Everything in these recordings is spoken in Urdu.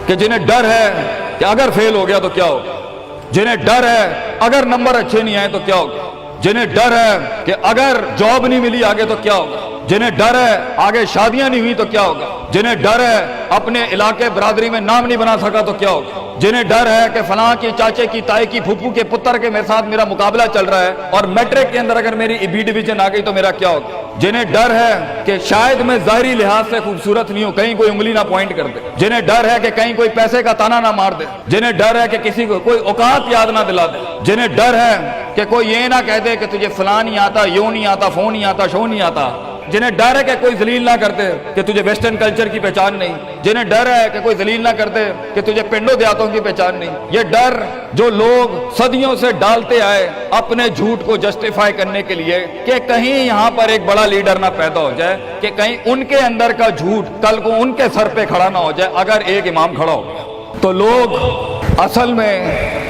کہ جنہیں ڈر ہے کہ اگر فیل ہو گیا تو کیا ہوگا، جنہیں ڈر ہے اگر نمبر اچھے نہیں آئے تو کیا ہوگا، جنہیں ڈر ہے کہ اگر جاب نہیں ملی آگے تو کیا ہوگا، جنہیں ڈر ہے آگے شادیاں نہیں ہوئی تو کیا ہوگا، جنہیں ڈر ہے اپنے علاقے برادری میں نام نہیں بنا سکا تو کیا ہوگا، جنہیں ڈر ہے کہ فلاں کی چاچے کی تائی کی پھپھو کے پتر کے میرے ساتھ میرا مقابلہ چل رہا ہے اور میٹرک کے اندر اگر میری بی ڈویژن آ گئی تو میرا کیا ہوگا، جنہیں ڈر ہے کہ شاید میں ظاہری لحاظ سے خوبصورت نہیں ہوں، کہیں کوئی انگلی نہ پوائنٹ کر دے، جنہیں ڈر ہے کہ کہیں کوئی پیسے کا تانا نہ مار دے، جنہیں ڈر ہے کہ کسی کو کوئی اوقات یاد نہ دلا دے، جنہیں ڈر ہے کہ کوئی یہ نہ کہہ دے کہ تجھے فلاں نہیں آتا، یوں نہیں آتا، فون نہیں آتا، شو نہیں آتا، جنہیں ڈر ہے کہ کوئی ذلیل نہ کرتے کہ تجھے ویسٹرن کلچر کی پہچان نہیں، جنہیں ڈر ہے کہ کوئی ذلیل نہ کرتے کہ تجھے پنڈوں دیہاتوں کی پہچان نہیں، یہ ڈر جو لوگ صدیوں سے ڈالتے آئے اپنے جھوٹ کو جسٹیفائی کرنے کے لیے کہ کہیں یہاں پر ایک بڑا لیڈر نہ پیدا ہو جائے، کہ کہیں ان کے اندر کا جھوٹ کل کو ان کے سر پہ کھڑا نہ ہو جائے اگر ایک امام کھڑا ہو گیا، تو لوگ اصل میں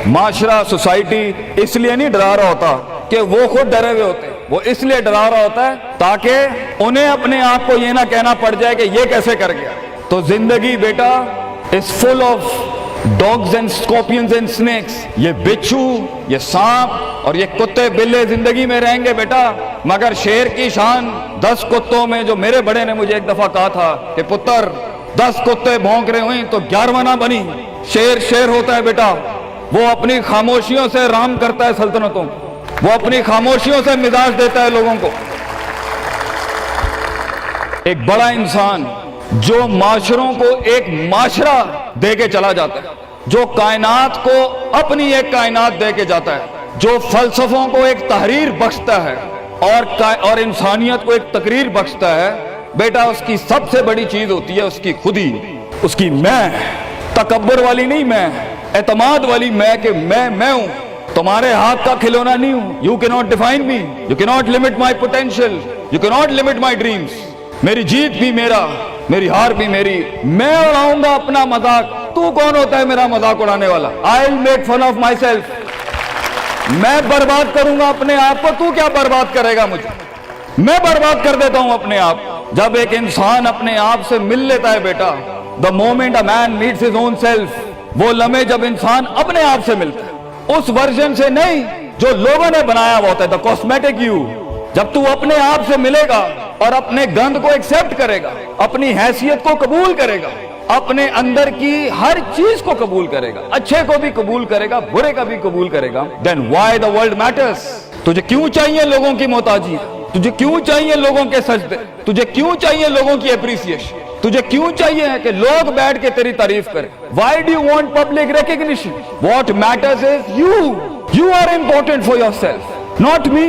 معاشرہ سوسائٹی اس لیے نہیں ڈرا رہا ہوتا کہ وہ خود ڈرے ہوئے ہوتے، وہ اس لیے ڈرا رہا ہوتا ہے تاکہ انہیں اپنے آپ کو یہ نہ کہنا پڑ جائے کہ یہ کیسے کر گیا۔ تو زندگی بیٹا is full of dogs and scorpions and snakes، یہ بچھو، یہ سانپ اور یہ کتے بلے زندگی میں رہیں گے بیٹا، مگر شیر کی شان 10 کتوں میں، جو میرے بڑے نے مجھے ایک دفعہ کہا تھا کہ پتر 10 کتے بھونک رہے ہوئیں تو 11واں نہ بنی، شیر شیر ہوتا ہے بیٹا، وہ اپنی خاموشیوں سے رام کرتا ہے سلطنتوں، وہ اپنی خاموشیوں سے مزاج دیتا ہے لوگوں کو۔ ایک بڑا انسان جو معاشروں کو ایک معاشرہ دے کے چلا جاتا ہے، جو کائنات کو اپنی ایک کائنات دے کے جاتا ہے، جو فلسفوں کو ایک تحریر بخشتا ہے اور انسانیت کو ایک تقریر بخشتا ہے، بیٹا اس کی سب سے بڑی چیز ہوتی ہے اس کی خودی، اس کی میں، تکبر والی نہیں میں، اعتماد والی میں، کہ میں ہوں، تمہارے ہاتھ کا کھلونا نہیں ہوں، you cannot define me, you cannot limit my potential, you cannot limit my dreams، میری جیت بھی میرا، میری ہار بھی میری، میں اڑاؤں گا اپنا مذاق، تو کون ہوتا ہے میرا مذاق اڑانے والا، I'll make fun of myself، میں برباد کروں گا اپنے آپ کو، تو کیا برباد کرے گا مجھے، میں برباد کر دیتا ہوں اپنے آپ۔ جب ایک انسان اپنے آپ سے مل لیتا ہے بیٹا، the moment a man meets his own self، وہ لمحے جب انسان اپنے آپ سے ملتا ہے، اس ورژن سے نہیں جو لوگوں نے بنایا ہوا ہوتا ہے، the cosmetic you، جب تو اپنے آپ سے ملے گا اور اپنے گند کو ایکسپٹ کرے گا، اپنی حیثیت کو قبول کرے گا، اپنے اندر کی ہر چیز کو قبول کرے گا، اچھے کو بھی قبول کرے گا، برے کا بھی قبول کرے گا، then why the world matters، تجھے کیوں چاہیے لوگوں کی محتاجی، تجھے کیوں چاہیے لوگوں کے سجدے، تجھے کیوں چاہیے لوگوں کی اپریسیشن، تجھے کیوں چاہیے کہ لوگ بیٹھ کے تیری تعریف کریں، why do you want public recognition، what matters is you are important for yourself، not me،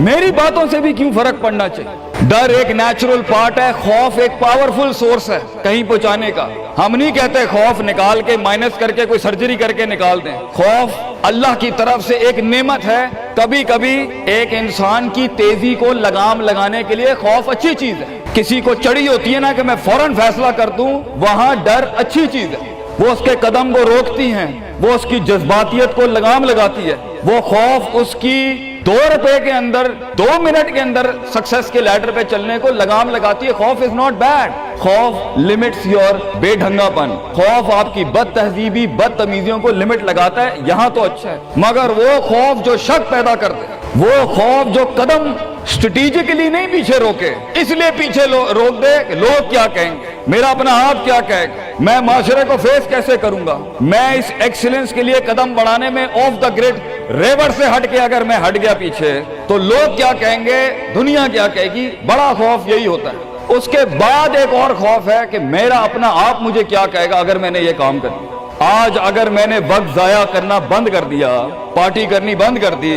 میری باتوں سے بھی کیوں فرق پڑنا چاہیے۔ ڈر ایک نیچرل پارٹ ہے، خوف ایک پاورفل سورس ہے کہیں پہنچانے کا۔ ہم نہیں کہتے خوف نکال کے مائنس کر کے کوئی سرجری کر کے نکال دیں، خوف اللہ کی طرف سے ایک نعمت ہے۔ کبھی کبھی ایک انسان کی تیزی کو لگام لگانے کے لیے خوف اچھی چیز ہے۔ کسی کو چڑھی ہوتی ہے نا کہ میں فوراً فیصلہ کر دوں، وہاں ڈر اچھی چیز ہے، وہ اس کے قدم کو روکتی ہیں، وہ اس کی جذباتیت کو لگام لگاتی ہے۔ وہ خوف اس کی 2 روپے کے اندر 2 منٹ کے اندر سکسس کے لیڈر پہ چلنے کو لگام لگاتی ہے۔ خوف از ناٹ بیڈ، خوف لمٹس یور بے ڈھنگا پن، خوف آپ کی بد تہذیبی بد تمیزیوں کو لمٹ لگاتا ہے، یہاں تو اچھا ہے۔ مگر وہ خوف جو شک پیدا کر دے، وہ خوف جو قدم اسٹریٹجکلی نہیں پیچھے روکے، اس لیے پیچھے روک دے کہ لوگ کیا کہیں گے، میرا اپنا آپ کیا کہے گا، میں معاشرے کو فیس کیسے کروں گا، میں اس ایکسیلنس کے لیے قدم بڑھانے میں آف دا گریڈ ریور سے ہٹ کے اگر میں ہٹ گیا پیچھے تو لوگ کیا کہیں گے، دنیا کیا کہے گی۔ بڑا خوف یہی ہوتا ہے۔ اس کے بعد ایک اور خوف ہے کہ میرا اپنا آپ مجھے کیا کہے گا اگر میں نے یہ کام کر دیا۔ آج اگر میں نے وقت ضائع کرنا بند کر دیا، پارٹی کرنی بند کر دی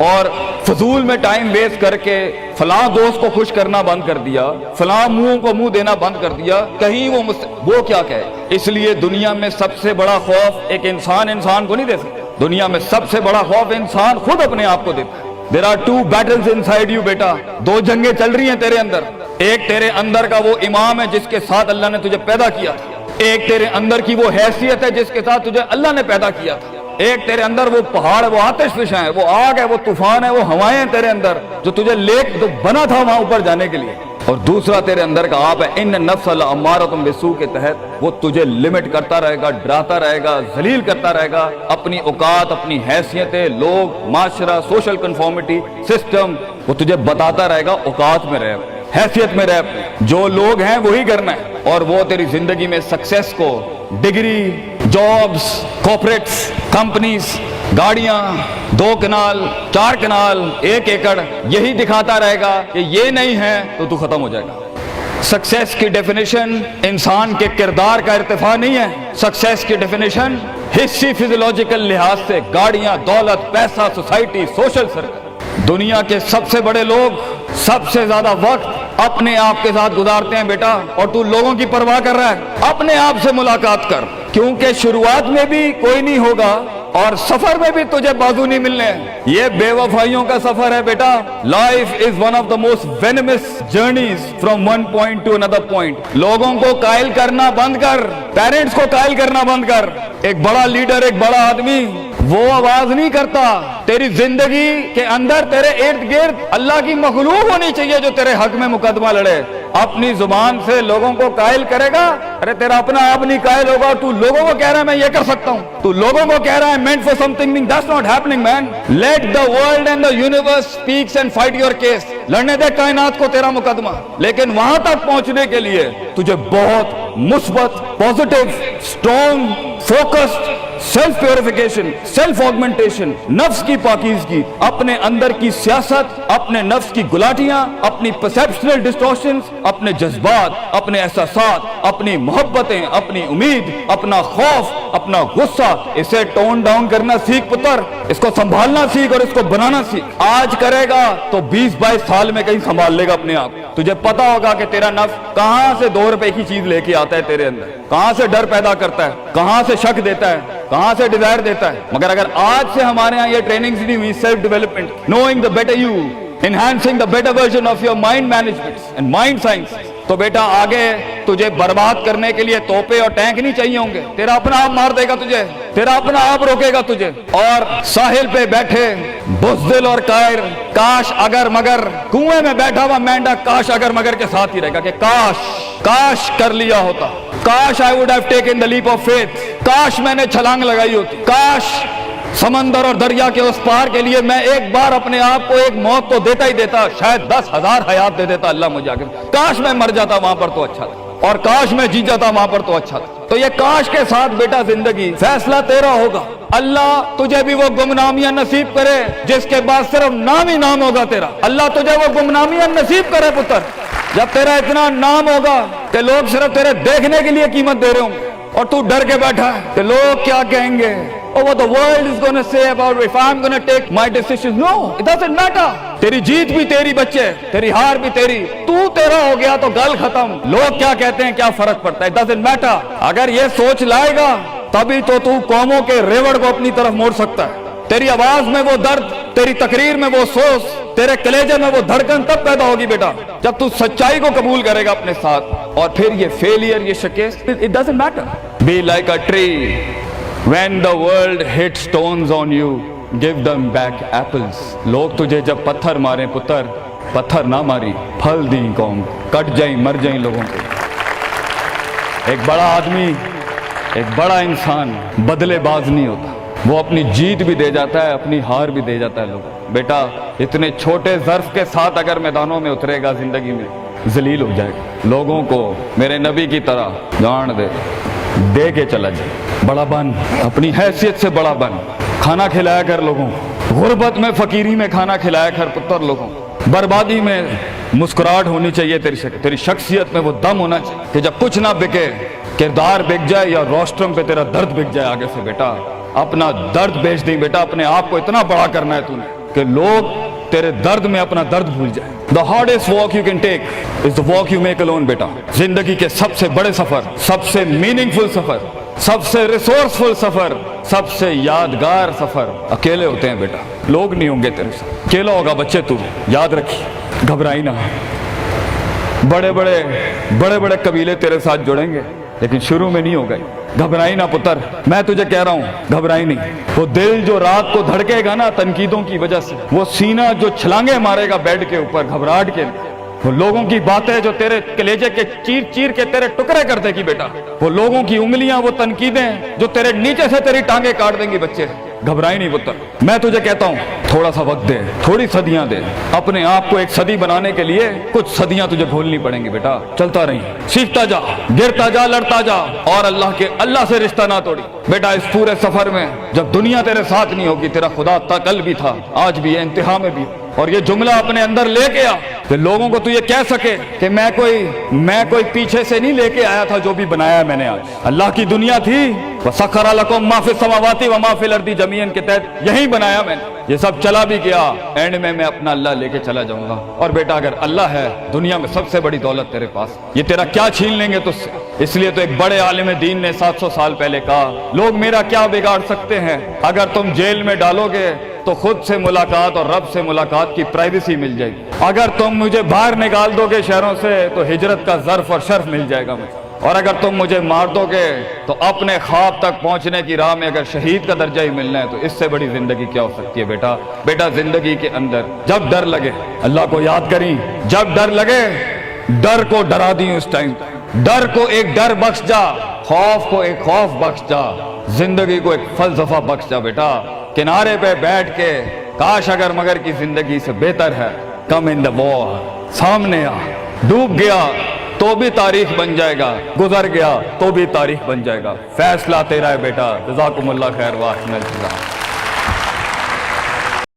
اور فضول میں ٹائم ویسٹ کر کے فلاں دوست کو خوش کرنا بند کر دیا، فلاں منہ کو منہ دینا بند کر دیا، کہیں وہ کیا کہے۔ اس لیے دنیا میں سب سے بڑا خوف ایک انسان کو نہیں دے سکتا، دنیا میں سب سے بڑا خوف انسان خود اپنے آپ کو دیتا ہے۔ There are 2 battles inside you بیٹا، 2 جنگیں چل رہی ہیں تیرے اندر۔ ایک تیرے اندر کا وہ امام ہے جس کے ساتھ اللہ نے تجھے پیدا کیا تھا، ایک تیرے اندر کی وہ حیثیت ہے جس کے ساتھ تجھے اللہ نے پیدا کیا تھا، ایک تیرے اندر وہ پہاڑ ہے، وہ آتش فشاں ہے، وہ آگ ہے، وہ طوفان ہے، وہ ہوائیں ہیں تیرے اندر جو تجھے تو بنا تھا وہاں اوپر جانے کے لیے۔ اور دوسرا تیرے اندر کا آپ ہے ان نفس الامارۃ بالسوء کے تحت وہ تجھے لمٹ کرتا رہے گا، ڈراتا رہے گا، ذلیل کرتا رہے گا، اپنی اوقات، اپنی حیثیتیں، لوگ، معاشرہ، سوشل کنفارمیٹی، سسٹم، وہ تجھے بتاتا رہے گا اوقات میں رہ، حیثیت میں رہ، جو لوگ ہیں وہی کرنا ہے، اور وہ تیری زندگی میں سکسیس کو ڈگری، جابز، کارپوریٹس، کمپنیز، گاڑیاں، 2 کنال، 4 کنال، 1 ایکڑ، یہی دکھاتا رہے گا کہ یہ نہیں ہے تو ختم ہو جائے گا۔ سکسیس کی ڈیفینیشن انسان کے کردار کا ارتفاع نہیں ہے، سکسیس کی ڈیفینیشن حصی فزیولوجیکل لحاظ سے گاڑیاں، دولت، پیسہ، سوسائٹی، سوشل سرکل۔ دنیا کے سب سے بڑے لوگ سب سے زیادہ وقت اپنے آپ کے ساتھ گزارتے ہیں بیٹا، اور تو لوگوں کی پرواہ کر رہا ہے، اپنے آپ سے ملاقات کر، کیونکہ شروعات میں بھی کوئی نہیں ہوگا اور سفر میں بھی تجھے بازو نہیں ملنے۔ یہ بے وفائیوں کا سفر ہے بیٹا۔ Life is one of the most venomous journeys from one point to another point. لوگوں کو قائل کرنا بند کر، پیرنٹس کو قائل کرنا بند کر۔ ایک بڑا لیڈر، ایک بڑا آدمی وہ آواز نہیں کرتا، تیری زندگی کے اندر تیرے ارد گرد اللہ کی مخلوق ہونی چاہیے جو تیرے حق میں مقدمہ لڑے۔ اپنی زبان سے لوگوں کو قائل کرے گا، ارے تیرا اپنا آپ نہیں قائل ہوگا، تو لوگوں کو کہہ رہا ہے میں یہ کر سکتا ہوں، تو لوگوں کو کہہ رہا ہے meant for something, that's not happening man. Let the world and the universe speaks and fight your case. لڑنے دے کائنات کو تیرا مقدمہ، لیکن وہاں تک پہنچنے کے لیے تجھے بہت مثبت، positive, strong, focused, self purification, self augmentation, نفس کی پاکیزگی، اپنے اندر کی سیاست، اپنے نفس کی گلاٹیاں، اپنی پرسیپشنل ڈسٹورشنز، اپنے جذبات، اپنے احساسات، اپنی محبتیں، اپنی امید، اپنا خوف، اپنا غصہ، اسے ٹون ڈاؤن کرنا سیکھ پتر، اس کو سنبھالنا سیکھ اور اس کو بنانا سیکھ۔ آج کرے گا تو 20-22 سال میں کہیں سنبھال لے گا اپنے آپ۔ تجھے پتا ہوگا کہ تیرا نفس کہاں سے 2 روپے کی چیز لے کے آتا ہے تیرے اندر، کہاں سے ڈر پیدا کرتا ہے، کہاں سے شک دیتا ہے، کہاں سے ڈیزائر دیتا ہے۔ مگر اگر آج سے ہمارے ہاں یہ ٹریننگز نہیں ہوئی، self development, knowing the better you, enhancing the better version of your mind management and mind science, تو بیٹا آگے تجھے برباد کرنے کے لیے توپے اور ٹینک نہیں چاہیے ہوں گے، تیرا اپنا آپ مار دے گا تجھے، تیرا اپنا آپ روکے گا تجھے۔ اور ساحل پہ بیٹھے بزدل اور قائر، کاش اگر مگر، کنویں میں بیٹھا ہوا مینڈک کاش اگر مگر کے ساتھ ہی رہے گا کہ کاش کر لیا ہوتا، کاش I would have taken the leap of faith، کاش میں نے چھلانگ لگائی ہوتی، کاش سمندر اور دریا کے اس پار کے لیے میں ایک بار اپنے آپ کو ایک موت تو دیتا ہی دیتا، شاید 10,000 حیات دے دیتا اللہ مجھے آگے، کاش میں مر جاتا وہاں پر تو اچھا تھا، اور کاش میں جی جاتا وہاں پر تو اچھا تھا۔ تو یہ کاش کے ساتھ بیٹا زندگی، فیصلہ تیرا ہوگا۔ اللہ تجھے بھی وہ گمنامیاں نصیب کرے جس کے بعد صرف نام ہی نام ہوگا تیرا، اللہ تجھے وہ گمنامیاں نصیب کرے پتر، جب تیرا اتنا نام ہوگا کہ لوگ صرف تیرے دیکھنے کے لیے قیمت دے رہے ہوں گے، اور تو ڈر کے بیٹھا ہے کہ لوگ کیا کہیں گے، or what the world is going to say about if I'm going to take my decisions. No, it doesn't matter. تیری جیت بھی تیری بچے، تیری ہار بھی تیری، تو تیرا ہو گیا تو گل ختم، لوگ کیا کہتے ہیں کیا فرق پڑتا ہے، it doesn't matter۔ اگر یہ سوچ لائے گا تبھی تو قوموں کے ریوڑ کو اپنی طرف موڑ سکتا ہے۔ تیری آواز میں وہ درد، تیری تقریر میں وہ سوز، تیرے کلیجے میں وہ دھڑکن تب پیدا ہوگی بیٹا جب تو سچائی کو قبول کرے گا اپنے ساتھ، اور پھر یہ فیلئر، یہ شکست، it doesn't matter۔ Be like a tree when the world hits stones on you, give them back apples۔ لوگ تجھے جب پتھر ماریں پتر، پتھر نہ ماری، پھل دیں قوم، کٹ جائیں مر جائیں لوگوں کو۔ ایک بڑا آدمی، ایک بڑا انسان بدلے باز نہیں ہوتا، وہ اپنی جیت بھی دے جاتا ہے، اپنی ہار بھی دے جاتا ہے لوگوں۔ بیٹا اتنے چھوٹے ظرف کے ساتھ اگر میدانوں میں اترے گا زندگی میں، ذلیل ہو جائے گا، لوگوں کو میرے نبی کی طرح جان دے کے چلا جائے، بڑا بن، اپنی حیثیت سے بڑا بن، کھانا کھلایا کر لوگوں، غربت میں فقیری میں کھانا کھلایا کر پتر لوگوں، بربادی میں مسکراہٹ ہونی چاہیے تیری شخصیت میں وہ دم ہونا چاہیے کہ جب کچھ نہ بکے، کردار بک جائے یا روسٹرم پہ تیرا درد بک جائے آگے سے، بیٹا اپنا درد بیچ دیں بیٹا، اپنے آپ کو اتنا بڑا کرنا ہے تو نے کہ لوگ تیرے درد میں اپنا درد بھول جائیں۔ The hardest walk you can take is the walk you make alone بیٹا۔ زندگی کے سب سے بڑے سفر، سب سے میننگ فل سفر، سب سے ریسورسفل سفر، سب سے یادگار سفر اکیلے ہوتے ہیں بیٹا، لوگ نہیں ہوں گے تیرے ساتھ، اکیلا ہوگا بچے تو، یاد رکھیے، گھبرائی نہ۔ بڑے بڑے قبیلے تیرے ساتھ جڑیں گے لیکن شروع میں نہیں ہوگا، گھبرائی نہ پتر، میں تجھے کہہ رہا ہوں گھبرائی نہیں۔ وہ دل جو رات کو دھڑکے گا نا تنقیدوں کی وجہ سے، وہ سینہ جو چھلانگے مارے گا بیڈ کے اوپر گھبراہٹ کے، وہ لوگوں کی باتیں جو تیرے کلیجے کے چیر چیر کے تیرے ٹکڑے کر دے گی بیٹا، وہ لوگوں کی انگلیاں، وہ تنقیدیں جو تیرے نیچے سے تیری ٹانگیں کاٹ دیں گی بچے، گھبرائی نہیں پتر۔ میں تجھے کہتا ہوں تھوڑا سا وقت دے، تھوڑی صدیاں دے، اپنے آپ کو ایک صدی بنانے کے لیے کچھ صدیاں تجھے بھولنی پڑیں گی بیٹا، چلتا رہی، سیکھتا جا، گرتا جا، لڑتا جا، اور اللہ سے رشتہ نہ توڑی بیٹا۔ اس پورے سفر میں جب دنیا تیرے ساتھ نہیں ہوگی، تیرا خدا کل بھی تھا، آج بھی ہے، انتہا میں بھی، اور یہ جملہ اپنے اندر لے کے آ کہ لوگوں کو تو یہ کہہ سکے کہ میں کوئی پیچھے سے نہیں لے کے آیا تھا، جو بھی بنایا میں نے آج اللہ کی دنیا تھی، وَسَخَّرَ لَكُم مَّا فِي السَّمَاوَاتِ وَمَا فِي الْأَرْضِ جَمِيعًا کے تحت یہی بنایا میں نے، یہ سب چلا بھی گیا، اینڈ میں اپنا اللہ لے کے چلا جاؤں گا۔ اور بیٹا اگر اللہ ہے دنیا میں سب سے بڑی دولت تیرے پاس، یہ تیرا کیا چھین لیں گے تجھ سے؟ اس لیے تو ایک بڑے عالم دین نے 700 سال پہلے کہا، لوگ میرا کیا بگاڑ سکتے ہیں؟ اگر تم جیل میں ڈالو گے تو خود سے ملاقات اور رب سے ملاقات کی پرائیویسی مل جائے گی، اگر تم مجھے باہر نکال دو گے شہروں سے تو ہجرت کا ظرف اور شرف مل جائے گا مجھے، اور اگر تم مجھے مار دو گے تو اپنے خواب تک پہنچنے کی راہ میں اگر شہید کا درجہ ہی ملنا ہے تو اس سے بڑی زندگی کیا ہو سکتی ہے بیٹا زندگی کے اندر جب ڈر لگے اللہ کو یاد کریں، جب ڈر لگے ڈر کو ڈرا دیں، اس ٹائم ڈر کو ایک ڈر بخش جا، خوف کو ایک خوف بخش جا، زندگی کو ایک فلسفہ بخش جا بیٹا۔ کنارے پہ بیٹھ کے کاش اگر مگر کی زندگی سے بہتر ہے، کم ان دا وار، سامنے آ، ڈوب گیا تو بھی تاریخ بن جائے گا، گزر گیا تو بھی تاریخ بن جائے گا، فیصلہ تیرا ہے بیٹا۔ جزاکم اللہ خیر واحسن الجزاء۔